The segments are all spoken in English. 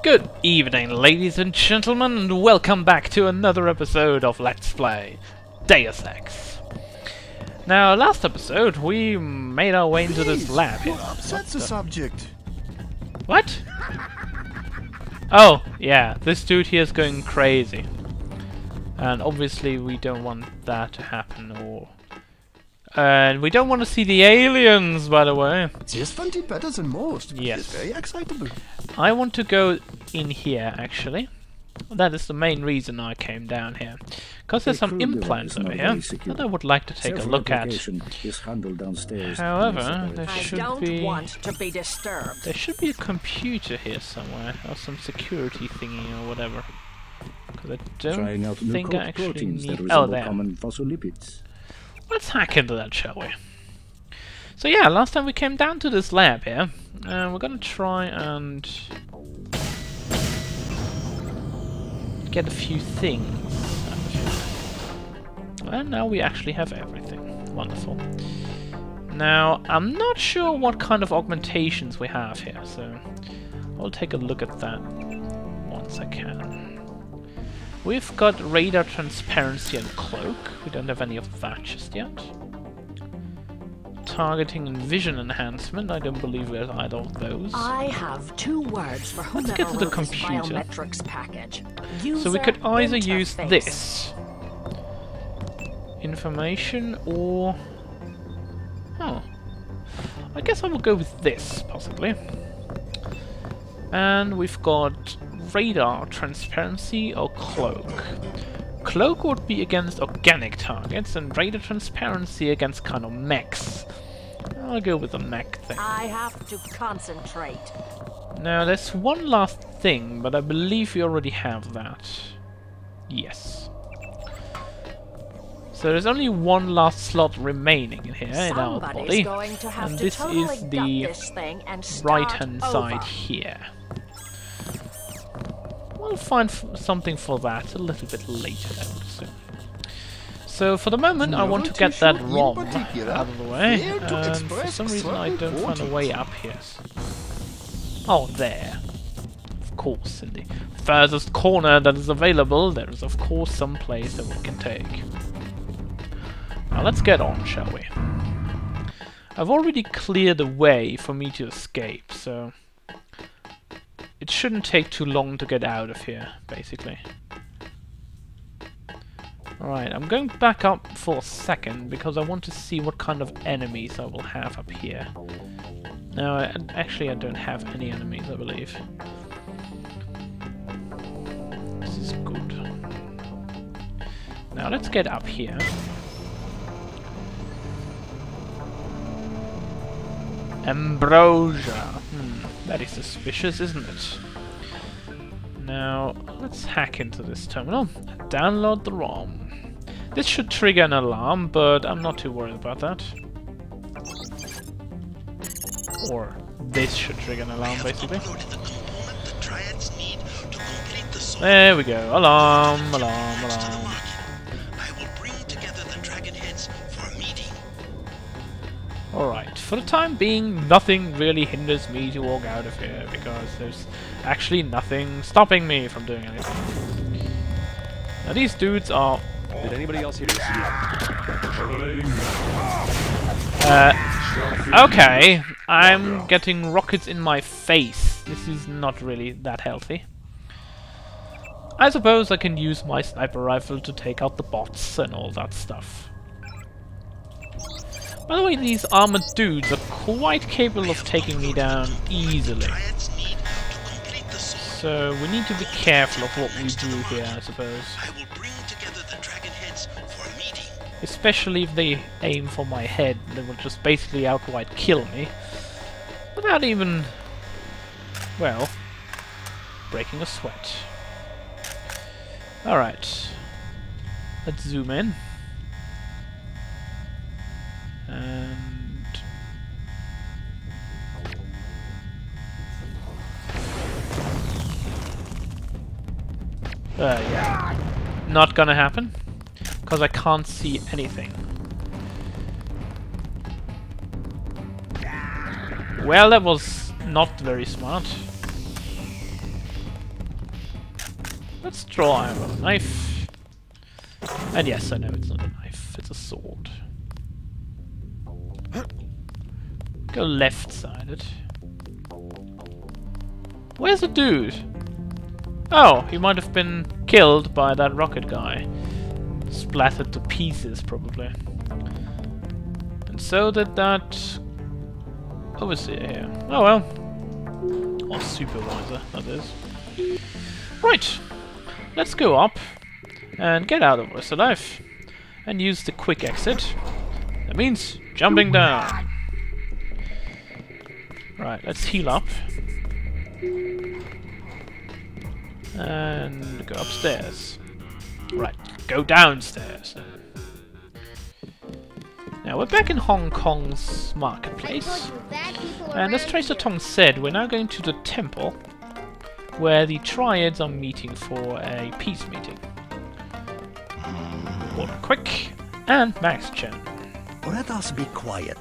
Good evening, ladies and gentlemen, and welcome back to another episode of Let's Play Deus Ex. Now, last episode we made our way into this lab here. Upsets the subject. What? Oh, yeah, this dude here is going crazy. And obviously we don't want that to happen, and we don't want to see the aliens, by the way. This fun did better than most. Yes. It's very excitable. I want to go in here, actually. That is the main reason I came down here. Because there's some implants over here that I would like to take a look at. However, there should be a computer here somewhere, or some security thingy or whatever. Because I don't think I actually need... Oh, there. Let's hack into that, shall we? So yeah, last time we came down to this lab here, and we're gonna try and get a few things out of here. And now we actually have everything. Wonderful. Now, I'm not sure what kind of augmentations we have here, so I'll take a look at that once I can. We've got radar transparency and cloak. We don't have any of that just yet. Targeting and vision enhancement. I don't believe we have either of those. I have 2 words for whomever Let's get to the wrote this computer. biometrics package. So we could either use interface. this information or... Oh. I guess I will go with this, possibly. And we've got radar transparency or cloak. Cloak would be against organic targets and radar transparency against kind of mechs. I'll go with the mech thing. I have to concentrate. Now there's one last thing, but I believe we already have that. Yes. So there's only one last slot remaining in here in our body, and this is the right-hand side here. We'll find something for that a little bit later, I would assume. So for the moment, I want to get that ROM out of the way, and for some reason I don't find a way up here. Oh, there. Of course, in the furthest corner that is available, there is of course some place that we can take. Now let's get on, shall we? I've already cleared the way for me to escape, so it shouldn't take too long to get out of here, basically. Alright, I'm going back up for a second because I want to see what kind of enemies I will have up here. No, actually I don't have any enemies, I believe. This is good. Now let's get up here. Ambrosia. Very suspicious, isn't it? Now, let's hack into this terminal. Download the ROM. This should trigger an alarm, but I'm not too worried about that. Or this should trigger an alarm, basically. There we go. Alarm, alarm, alarm. Alright, for the time being, nothing really hinders me to walk out of here, because there's actually nothing stopping me from doing anything. Now these dudes are... Did anybody else hear this? Okay, I'm getting rockets in my face. This is not really that healthy. I suppose I can use my sniper rifle to take out the bots and all that stuff. By the way, these armored dudes are quite capable of taking me down easily. So we need to be careful of what we do here, I suppose. Especially if they aim for my head, they will just basically outright kill me. Without even, well, breaking a sweat. Alright. Let's zoom in. And yeah, not gonna happen because I can't see anything. Well, that was not very smart. Let's draw a knife. And yes, I know it's not a knife, it's a sword. Go left-sided. Where's the dude? Oh, he might have been killed by that rocket guy. Splattered to pieces, probably. And so did that overseer here. Oh well. Or supervisor, that is. Right. Let's go up and get out of this alive. And use the quick exit. That means jumping down. Right, let's heal up. And go upstairs. Right, go downstairs. Now we're back in Hong Kong's marketplace. And as Tracer Tong said, we're now going to the temple where the Triads are meeting for a peace meeting. Water quick and Max Chen. Let us be quiet.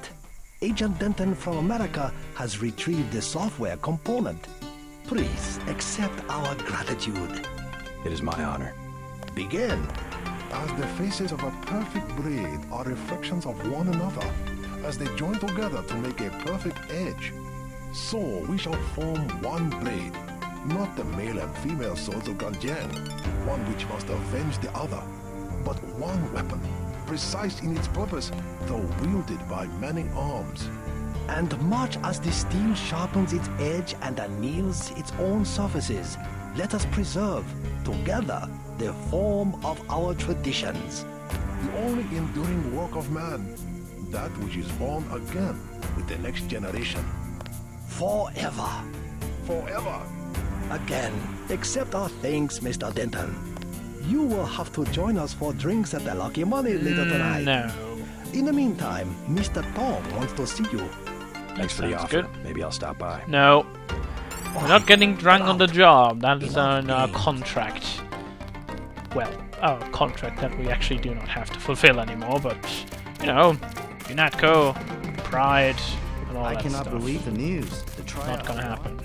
Agent Denton from America has retrieved the software component. Please accept our gratitude. It is my honor. Begin. As the faces of a perfect blade are reflections of one another, as they join together to make a perfect edge, so we shall form one blade, not the male and female swords of Ganjiang, one which must avenge the other, but one weapon, precise in its purpose, though wielded by many arms. And much as the steel sharpens its edge and anneals its own surfaces, let us preserve, together, the form of our traditions. The only enduring work of man, that which is born again with the next generation. Forever. Forever. Again, accept our thanks, Mr. Denton. You will have to join us for drinks at the Lucky Money later tonight. No. In the meantime, Mr. Tong wants to see you. Thanks for the Sounds offer. good. Maybe I'll stop by. No. We're not getting drunk on the job. That is Enough our games. contract. Well, our contract that we actually do not have to fulfill anymore, but, you know, UNATCO, Pride, and all I that cannot stuff. believe the news. The Not gonna happen.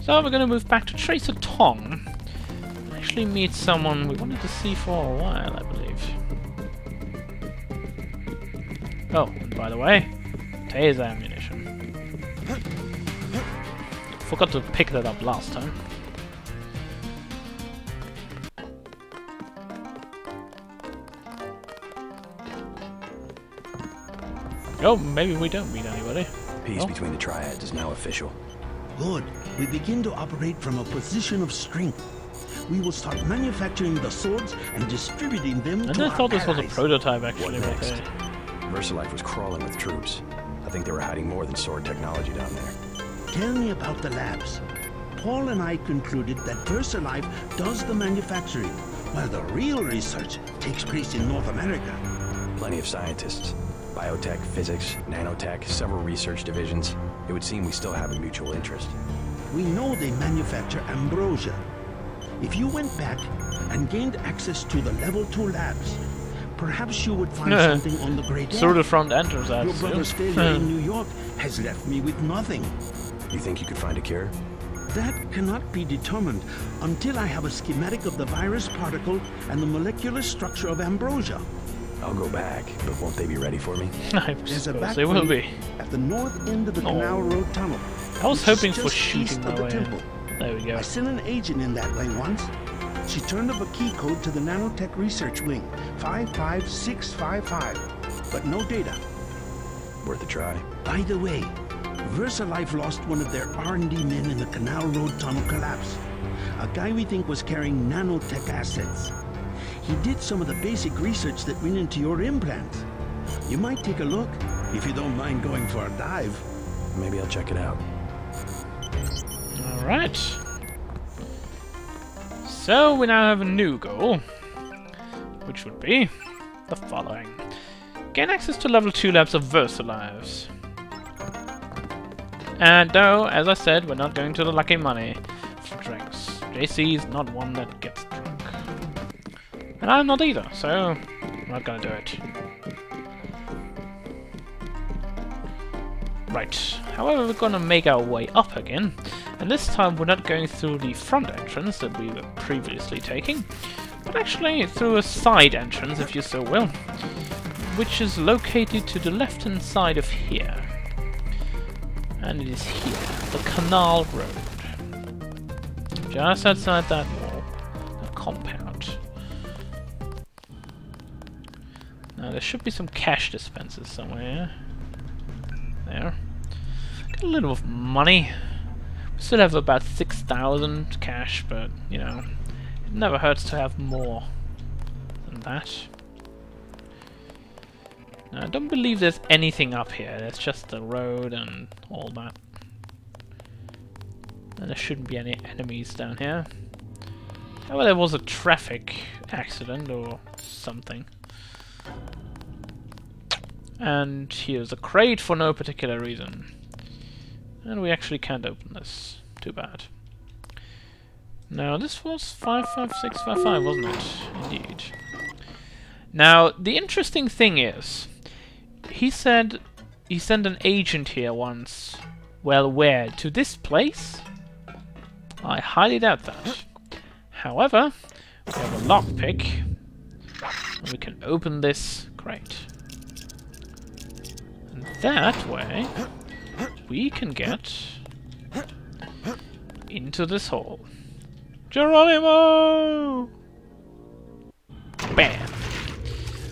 So we're gonna move back to Tracer Tong. And actually meet someone we wanted to see for a while, I believe. Oh, and by the way, taser ammunition. Forgot to pick that up last time. Oh, maybe we don't meet anybody. Peace Oh. between the Triads is now official. Good. We begin to operate from a position of strength. We will start manufacturing the swords and distributing them And to I our thought this was a allies. prototype actually. What But, next? VersaLife was crawling with troops. I think they were hiding more than sword technology down there. Tell me about the labs. Paul and I concluded that VersaLife does the manufacturing, while the real research takes place in North America. Plenty of scientists. Biotech, physics, nanotech, several research divisions. It would seem we still have a mutual interest. We know they manufacture ambrosia. If you went back and gained access to the Level 2 labs, perhaps you would find something on the Great through Wall. the front entrance, Your that's brother's failure in New York has left me with nothing. You think you could find a cure? That cannot be determined until I have a schematic of the virus particle and the molecular structure of ambrosia. I'll go back, but won't they be ready for me? I There's a suppose back they will way be. at the north end of the Canal Road tunnel. I was which is hoping for just shooting east my of the way in. temple. There we go. I sent an agent in that way once. She turned up a key code to the nanotech research wing, 55655, but no data. Worth a try. By the way, VersaLife lost one of their R&D men in the Canal Road tunnel collapse. A guy we think was carrying nanotech assets. He did some of the basic research that went into your implants. You might take a look, if you don't mind going for a dive. Maybe I'll check it out. Alright. So we now have a new goal, which would be the following. Gain access to level 2 labs of VersaLives. And no, as I said, we're not going to the Lucky Money for drinks. JC is not one that gets drunk. And I'm not either, so I'm not gonna do it. Right, however, we're gonna make our way up again, and this time we're not going through the front entrance that we were previously taking, but actually through a side entrance, if you so will, which is located to the left-hand side of here. And it is here, the Canal Road. Just outside that wall, that compound. Now there should be some cash dispensers somewhere. There. Got a little of money. We still have about 6,000 cash, but you know, it never hurts to have more than that. Now, I don't believe there's anything up here. There's just the road and all that. And there shouldn't be any enemies down here. However, there was a traffic accident or something. And here's a crate for no particular reason. And we actually can't open this. Too bad. Now, this was 55655, wasn't it? Indeed. Now, the interesting thing is, he said he sent an agent here once. Well, where? To this place? I highly doubt that. However, we have a lockpick. And we can open this crate. And that way, we can get into this hole. Geronimo! Bam!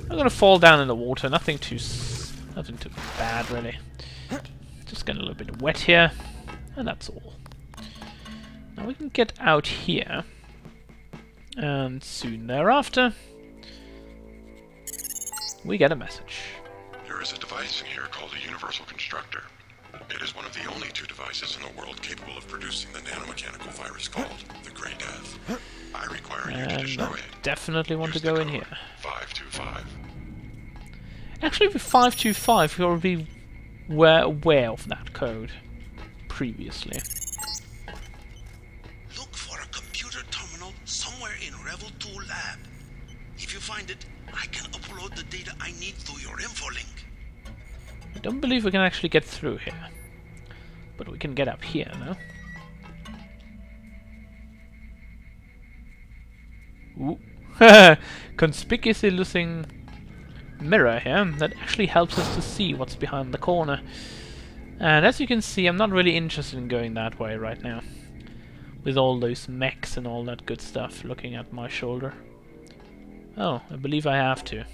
I'm gonna fall down in the water. Nothing too bad, really. Just getting a little bit wet here, and that's all. Now we can get out here, and soon thereafter, we get a message. There is a device in here called a universal constructor. It is one of the only two devices in the world capable of producing the nanomechanical virus called the Grey Death. I require you to destroy it. Definitely want to go in here. 525. Actually, with 525, you'll be aware of that code previously. Look for a computer terminal somewhere in Revel 2 lab. If you find it, I can upload the data I need through your infolink. I don't believe we can actually get through here. But we can get up here, no? Ooh. Conspicuously losing mirror here that actually helps us to see what's behind the corner. And as you can see, I'm not really interested in going that way right now. With all those mechs and all that good stuff looking at my shoulder. Oh, I believe I have to.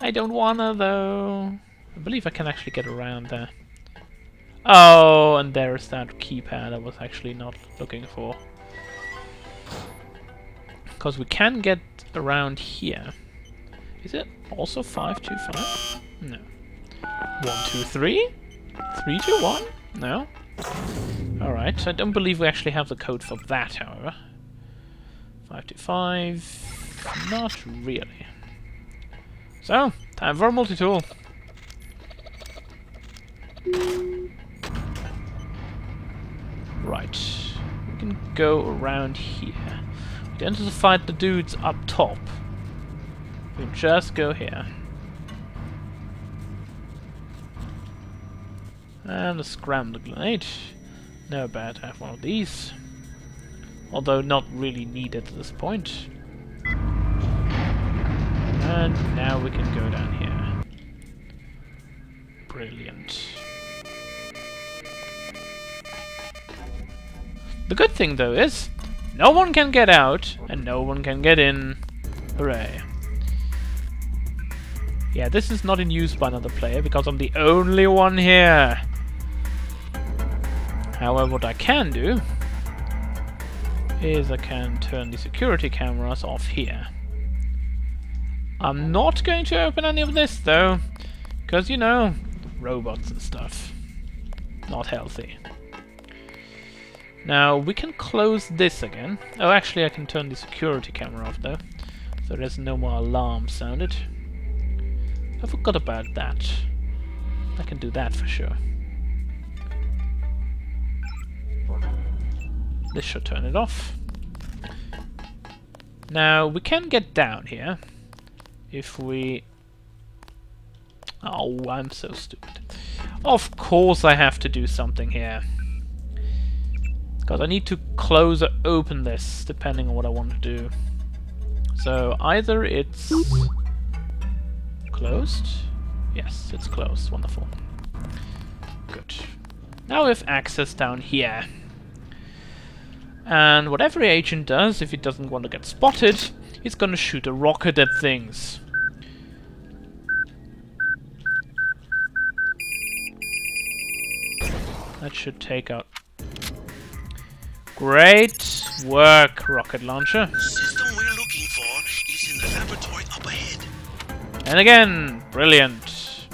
I don't wanna though. I believe I can actually get around there. Oh, and there's that keypad I was actually not looking for. Because we can get around here. Is it also 525? No. 123? 321? No. Alright, I don't believe we actually have the code for that, however. 525. Not really. So, time for a multi-tool. Right. We can go around here. We don't have to fight the dudes up top. We'll just go here. And a scramble grenade. Never bad to have one of these. Although not really needed at this point. And now we can go down here. Brilliant. The good thing though is, no one can get out and no one can get in. Hooray. Yeah, this is not in use by another player because I'm the only one here. However, what I can do is I can turn the security cameras off here. I'm not going to open any of this though, because you know, robots and stuff. Not healthy. Now we can close this again. Oh, actually I can turn the security camera off though, so there's no more alarms sounded. I forgot about that. I can do that for sure. This should turn it off. Now we can get down here if we... Oh, I'm so stupid. Of course I have to do something here. Because I need to close or open this, depending on what I want to do. So either it's closed. Yes, it's closed. Wonderful. Good. Now we have access down here. And what every agent does, if he doesn't want to get spotted, he's gonna shoot a rocket at things. That should take out. Great work, rocket launcher. The system we're looking for is in the laboratory up ahead. And again, brilliant.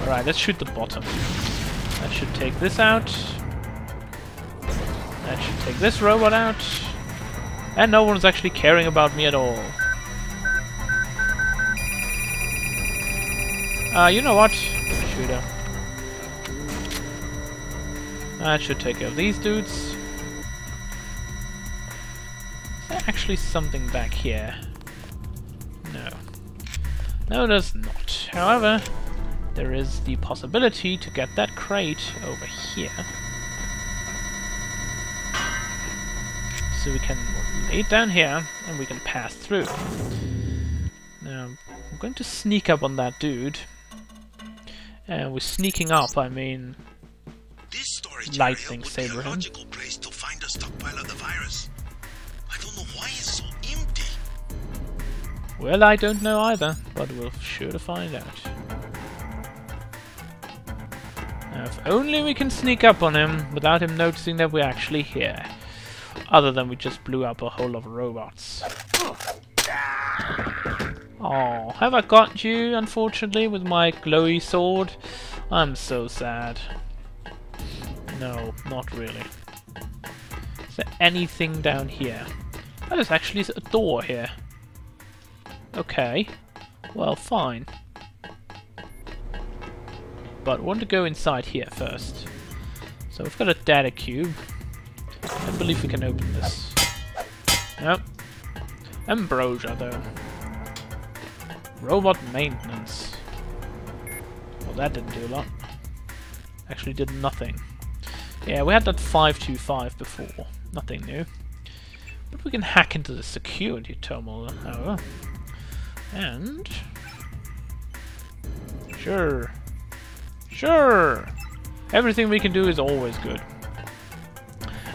Alright, let's shoot the bottom. That should take this out. That should take this robot out. And no one's actually caring about me at all. You know what? Shooter. That should take care of these dudes. Is there actually something back here? No. No, there's not. However, there is the possibility to get that crate over here. So we can lay it down here, and we can pass through. Now, I'm going to sneak up on that dude. And with sneaking up, I mean lightning saber him. Place to find a stockpile of the virus. I don't know why it's so empty. Well, I don't know either, but we'll sure to find out. Now, if only we can sneak up on him without him noticing that we're actually here. Other than we just blew up a whole lot of robots. Oh, have I got you, unfortunately, with my glowy sword? I'm so sad. No, not really. Is there anything down here? Oh, there's actually a door here. Okay. Well, fine. But I want to go inside here first. So we've got a data cube. I don't believe we can open this. Nope. Ambrosia, though. Robot maintenance. Well, that didn't do a lot. Actually did nothing. Yeah, we had that 525 before. Nothing new. But we can hack into the security terminal, however. And... Sure. Sure! Everything we can do is always good.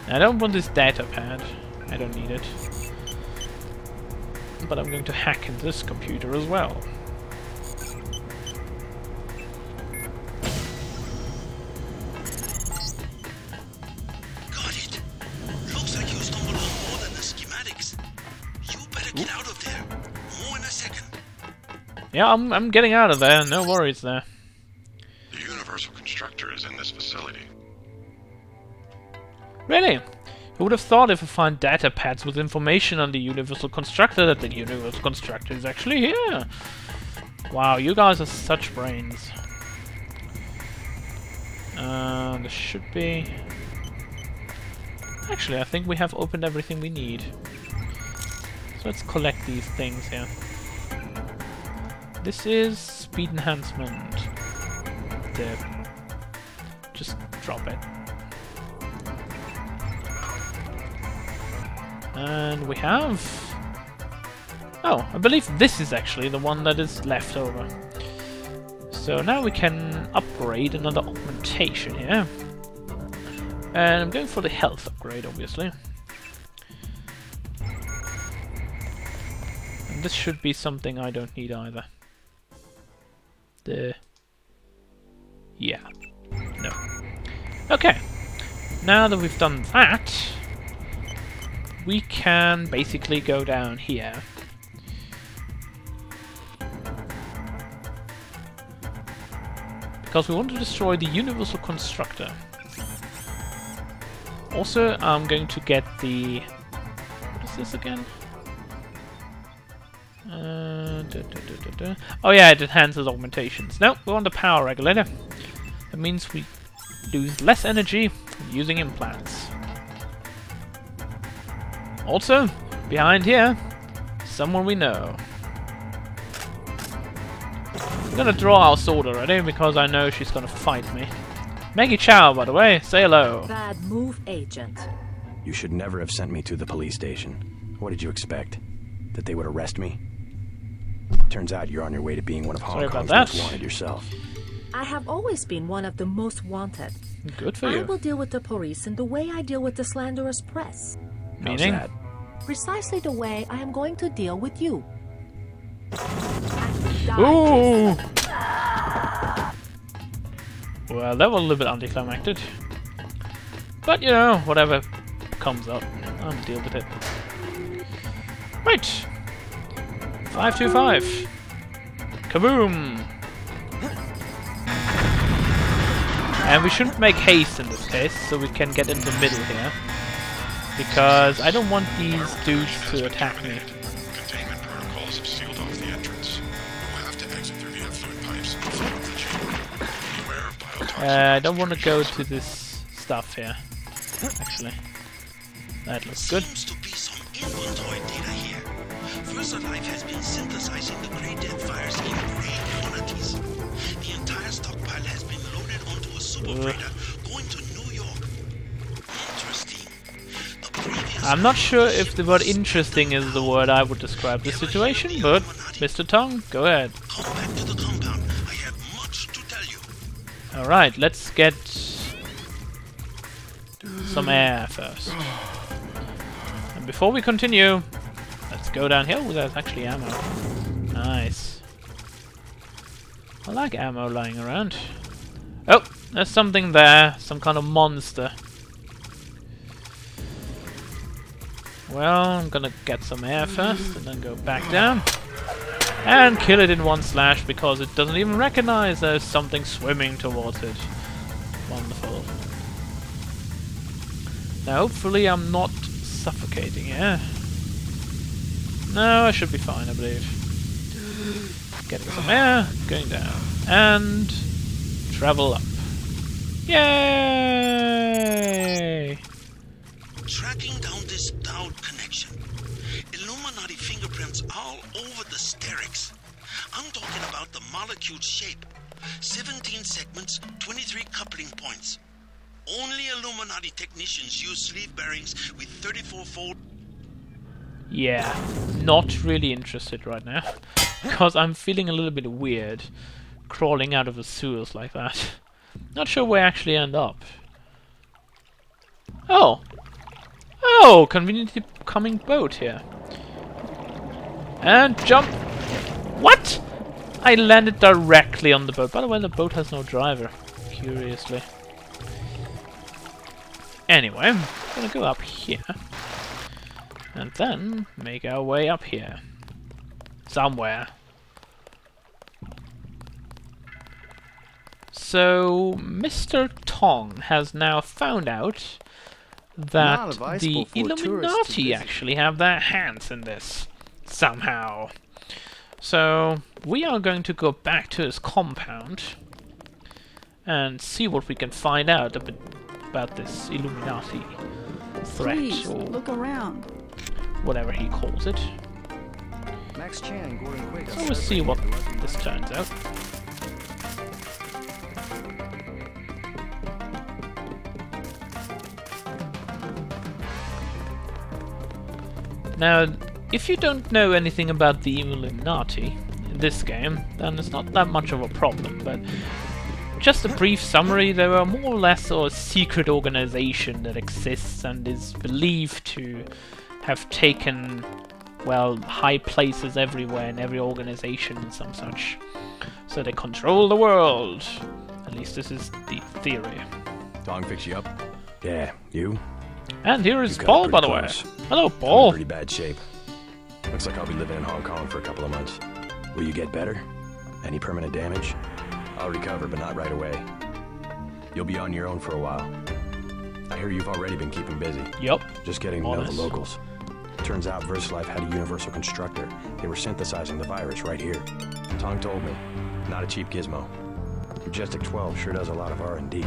I don't want this data pad. I don't need it. But I'm going to hack into this computer as well. Got it. Looks like you stumbled on more than the schematics. You better get out of there. More in a second. Yeah, I'm getting out of there. No worries there. The Universal Constructor is in this facility. Really? Who would have thought if I find data pads with information on the Universal Constructor that the Universal Constructor is actually here? Wow, you guys are such brains. There should be... Actually, I think we have opened everything we need. So let's collect these things here. This is speed enhancement. There. Just drop it. And we have... Oh, I believe this is actually the one that is left over. So now we can upgrade another augmentation here. And I'm going for the health upgrade, obviously. And this should be something I don't need either. Yeah. No. Okay. Now that we've done that, we can basically go down here. Because we want to destroy the Universal Constructor. Also, I'm going to get the... What is this again? Oh yeah, it enhances augmentations. No, we want the power regulator. That means we lose less energy using implants. Also, behind here, someone we know. gonna draw our sword already because I know she's gonna fight me. Maggie Chow, by the way, say hello. Bad move, Agent. You should never have sent me to the police station. What did you expect? That they would arrest me? Turns out you're on your way to being one of Hong Kong's most wanted yourself. I have always been one of the most wanted. Good for you. I will deal with the police in the way I deal with the slanderous press. Meaning? How's that? Precisely the way I am going to deal with you. Ooh! Well, that was a little bit anticlimactic. But, you know, whatever comes up, I'll deal with it. Right! 525. Kaboom! And we shouldn't make haste in this case, so we can get in the middle here. Because I don't want these dudes to attack me. Containment protocols have sealed off the entrance. You'll have to exit through the effluent pipes and flow up the chamber. Beware of biotoxins. I don't want to go to this stuff here, actually. That looks good. Seems to be some inventory data here. VersaLife has been synthesizing the Grey Death virus in great quantities. The entire stockpile has been loaded onto a super freighter going to New York. Interesting. The previous I'm not sure if the word interesting is the word I would describe this situation, but Mr. Tong, go ahead. Come back to the compound. I have much to tell you. Alright, let's get some air first. And before we continue, let's go down here. Oh, there's actually ammo. Nice. I like ammo lying around. Oh, there's something there. Some kind of monster. Well, I'm gonna get some air first and then go back down. And kill it in one slash because it doesn't even recognize there's something swimming towards it. Wonderful. Now hopefully I'm not suffocating here. No, I should be fine, I believe. Getting some air, going down. And travel up. Yay! Tracking down this Dowd connection. Illuminati fingerprints all over the sterics. I'm talking about the molecule shape. 17 segments, 23 coupling points. Only Illuminati technicians use sleeve bearings with 34-fold. Yeah, not really interested right now. Because I'm feeling a little bit weird crawling out of the sewers like that. Not sure where I actually end up. Oh! Oh! Conveniently coming boat here. And jump! What?! I landed directly on the boat. By the way, the boat has no driver. Curiously. Anyway, I'm gonna go up here. And then make our way up here. Somewhere. So, Mr. Tong has now found out that the Illuminati actually have their hands in this. Somehow. So, we are going to go back to his compound and see what we can find out about this Illuminati threat. Please, or look around. whatever he calls it. Max Chan, Gordon Quick. So we'll see what this turns out. Now, if you don't know anything about the Illuminati in this game, then it's not that much of a problem, but just a brief summary, they are more or less a secret organization that exists and is believed to have taken, well, high places everywhere in every organization and some such. So they control the world. At least this is the theory. Tong fix you up? Yeah, you? And here is You cut Paul, it by pretty the way. close. Hello, I'm in Paul. pretty bad shape. Looks like I'll be living in Hong Kong for a couple of months. Will you get better? Any permanent damage? I'll recover, but not right away. You'll be on your own for a while. I hear you've already been keeping busy. Yup. Just getting to know the Honest. locals. Turns out VersaLife had a universal constructor. They were synthesizing the virus right here. Tong told me. Not a cheap gizmo. Majestic 12 sure does a lot of R&D.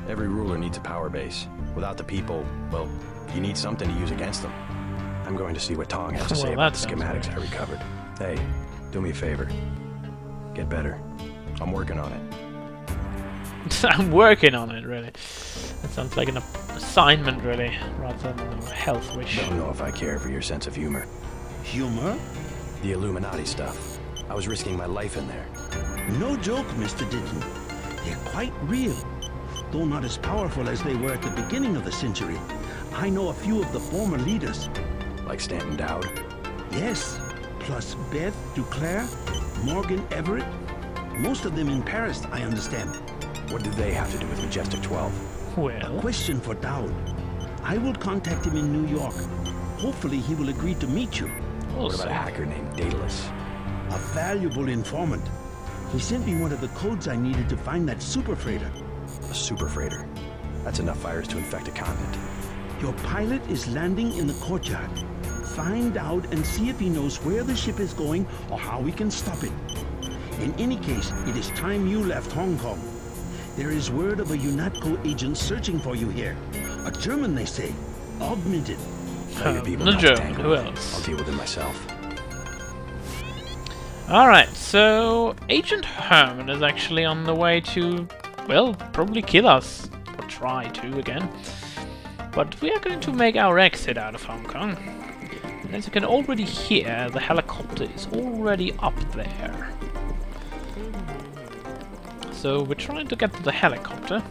Every ruler needs a power base. Without the people, well, you need something to use against them. I'm going to see what Tong has to say Well, about that the sounds schematics great. I recovered. Hey, do me a favor. Get better. I'm working on it. I'm working on it, really. That sounds like an assignment, really, rather than a health wish. Don't know if I care for your sense of humor. Humor? The Illuminati stuff. I was risking my life in there. No joke, Mr. Ditton. They're quite real. Though not as powerful as they were at the beginning of the century. I know a few of the former leaders. Like Stanton Dowd? Yes, plus Beth Duclair, Morgan Everett. Most of them in Paris, I understand. What do they have to do with Majestic 12? Well... A question for Dowd. I will contact him in New York. Hopefully he will agree to meet you. What about a hacker named Daedalus? A valuable informant. He sent me one of the codes I needed to find that super freighter. A super freighter? That's enough virus to infect a continent. Your pilot is landing in the courtyard. Find out and see if he knows where the ship is going or how we can stop it. In any case, it is time you left Hong Kong. There is word of a UNATCO agent searching for you here. A German, they say. Augmented. The German, who else? I'll deal with it myself. Alright, so Agent Herman is actually on the way to, well, probably kill us. Or try to, again. But we are going to make our exit out of Hong Kong. And as you can already hear, the helicopter is already up there. So we're trying to get to the helicopter.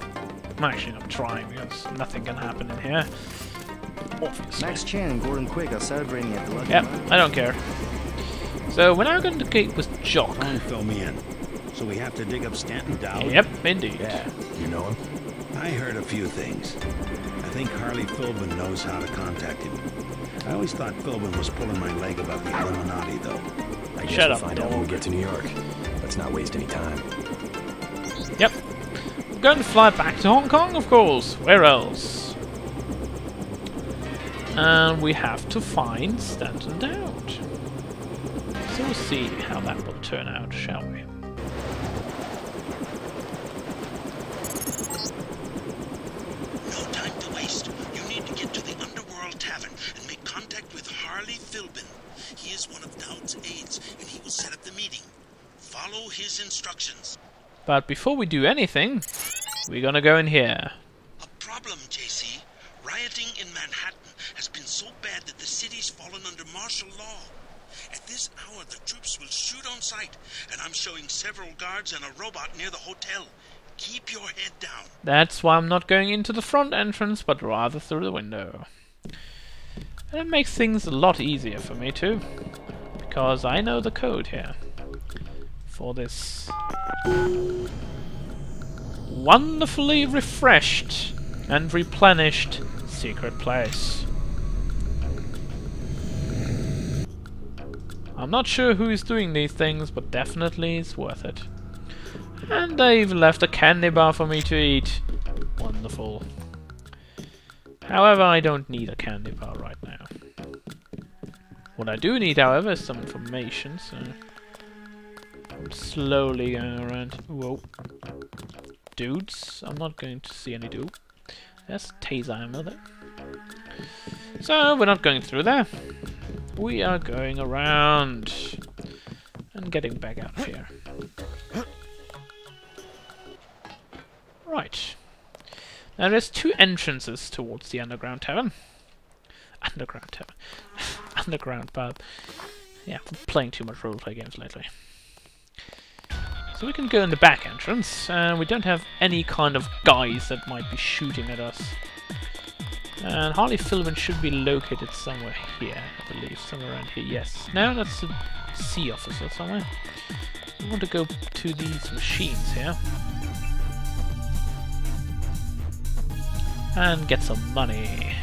I'm actually not trying because nothing can happen in here. Obviously. Max Chan and Gordon Quigg are celebrating at the Lucky Yep, Mile. I don't care. So we're now going to gate with Jock. Don't fill me in. So we have to dig up Stanton Dowd? Yep, indeed. Yeah, you know him? I heard a few things. I think Harley Philbin knows how to contact him. I always thought Philbin was pulling my leg about the Illuminati, though. I guess Shut we'll up, find out when we dog. get to New York. Let's not waste any time. Yep. We're going to fly back to Hong Kong, of course. Where else? And we have to find Stanton Dowd. So we'll see how that will turn out, shall we? No time to waste. You need to get to the Underworld Tavern and make contact with Harley Philbin. He is one of Dowd's aides, and he will set up the meeting. Follow his instructions. But before we do anything, we're gonna go in here. A problem, JC. Rioting in Manhattan has been so bad that the city's fallen under martial law. At this hour, the troops will shoot on sight, and I'm showing several guards and a robot near the hotel. Keep your head down. That's why I'm not going into the front entrance, but rather through the window. And it makes things a lot easier for me too, because I know the code here for this wonderfully refreshed and replenished secret place. I'm not sure who is doing these things, but definitely it's worth it. And they even left a candy bar for me to eat. Wonderful. However, I don't need a candy bar right now. What I do need, however, is some information, so I'm slowly going around. Whoa. Dudes. I'm not going to see any dude. There's taser ammo there. So, we're not going through there. We are going around and getting back out of here. Right. Now there's two entrances towards the underground tavern. Underground tavern. Underground pub. Yeah, I'm playing too much roleplay games lately. So we can go in the back entrance, and we don't have any kind of guys that might be shooting at us. And Harley Philbin should be located somewhere here, I believe. Somewhere around here, yes. No, that's the sea officer somewhere. We want to go to these machines here. And get some money.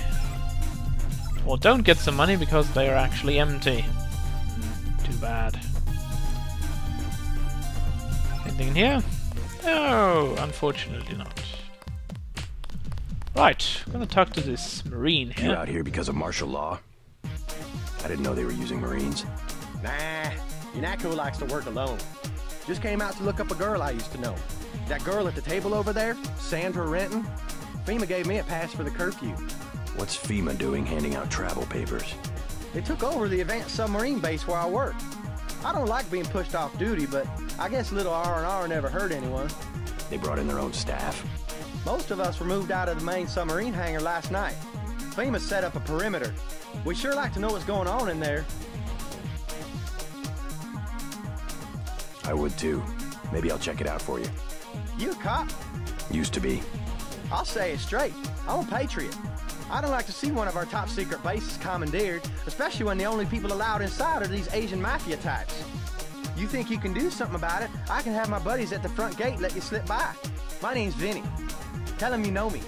Or don't get some money because they are actually empty. Too bad. Anything in here? No, unfortunately not. Right, I'm gonna talk to this Marine here. You out here because of martial law? I didn't know they were using Marines. Nah, UNATCO likes to work alone. Just came out to look up a girl I used to know. That girl at the table over there, Sandra Renton. FEMA gave me a pass for the curfew. What's FEMA doing handing out travel papers? They took over the advanced submarine base where I work. I don't like being pushed off duty, but I guess little R&R never hurt anyone. They brought in their own staff. Most of us were moved out of the main submarine hangar last night. FEMA set up a perimeter. We'd sure like to know what's going on in there. I would too. Maybe I'll check it out for you. You a cop? Used to be. I'll say it straight. I'm a patriot. I don't like to see one of our top secret bases commandeered, especially when the only people allowed inside are these Asian mafia types. You think you can do something about it? I can have my buddies at the front gate let you slip by. My name's Vinny. Tell them you know me.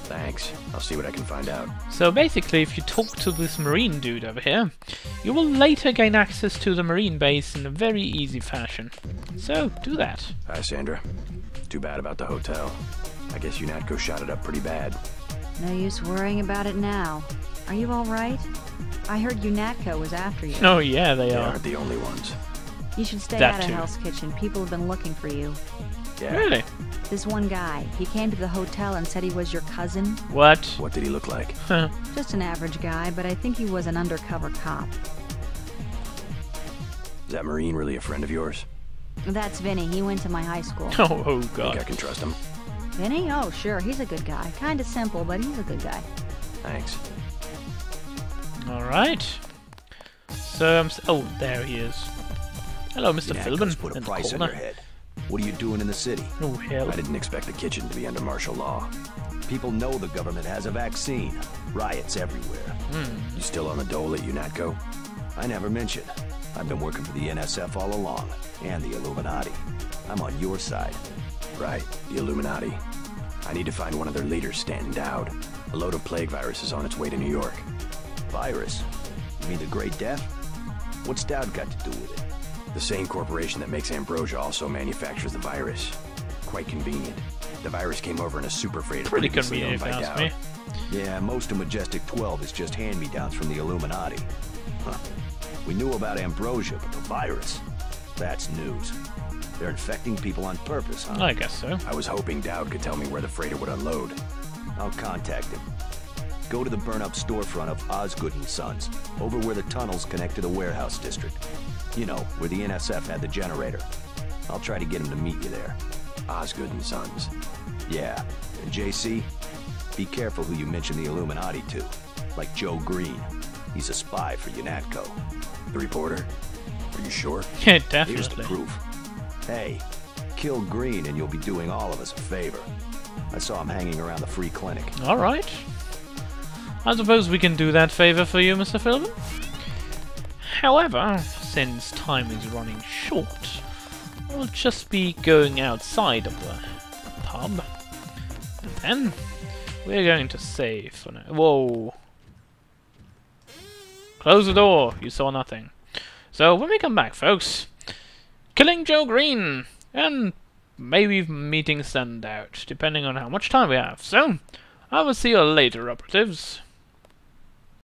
Thanks. I'll see what I can find out. So basically, if you talk to this marine dude over here, you will later gain access to the marine base in a very easy fashion. So, do that. Hi, Sandra. Too bad about the hotel. I guess UNATCO shot it up pretty bad. No use worrying about it now. Are you alright? I heard UNATCO was after you. Oh yeah, they They are. aren't the only ones. You should stay That out of too. Hell's Kitchen. People have been looking for you. Yeah. Really? This one guy, he came to the hotel and said he was your cousin. What? What did he look like? Just an average guy, but I think he was an undercover cop. Is that Marine really a friend of yours? That's Vinny. He went to my high school. Oh Think god. I can trust him? Vinny? Oh, sure. He's a good guy. Kinda simple, but he's a good guy. Thanks. Alright. So, oh, there he is. Hello, Mr. Philbin. Put a in the price on corner. your head. What are you doing in the city? Oh, hell. I didn't expect the kitchen to be under martial law. People know the government has a vaccine. Riots everywhere. You still on the dole at UNATCO? I never mentioned. I've been working for the NSF all along, and the Illuminati. I'm on your side. Right, the Illuminati. I need to find one of their leaders, Stanton Dowd. A load of plague virus is on its way to New York. Virus? You mean the Great Death? What's Dowd got to do with it? The same corporation that makes Ambrosia also manufactures the virus. Quite convenient. The virus came over in a super freighter Pretty previously convenient, owned if you by ask me. Dowd. Yeah, most of Majestic 12 is just hand-me-downs from the Illuminati. Huh. We knew about Ambrosia, but the virus? That's news. They're infecting people on purpose, huh? I guess so. I was hoping Dowd could tell me where the freighter would unload. I'll contact him. Go to the burn-up storefront of Osgood & Sons, over where the tunnels connect to the warehouse district. You know, where the NSF had the generator. I'll try to get him to meet you there. Osgood and Sons. Yeah, and JC, be careful who you mention the Illuminati to. Like Joe Green. He's a spy for UNATCO. The reporter? Are you sure? Yeah, Here's the definitely. proof. Hey, kill Green and you'll be doing all of us a favor. I saw him hanging around the free clinic. Alright. I suppose we can do that favor for you, Mr. Philbin. However, since time is running short, I'll just be going outside of the pub. And then, we're going to save for now. Whoa. Close the door. You saw nothing. So, when we come back, folks, killing Joe Green, and maybe meeting Send Out, depending on how much time we have. So, I will see you later, operatives.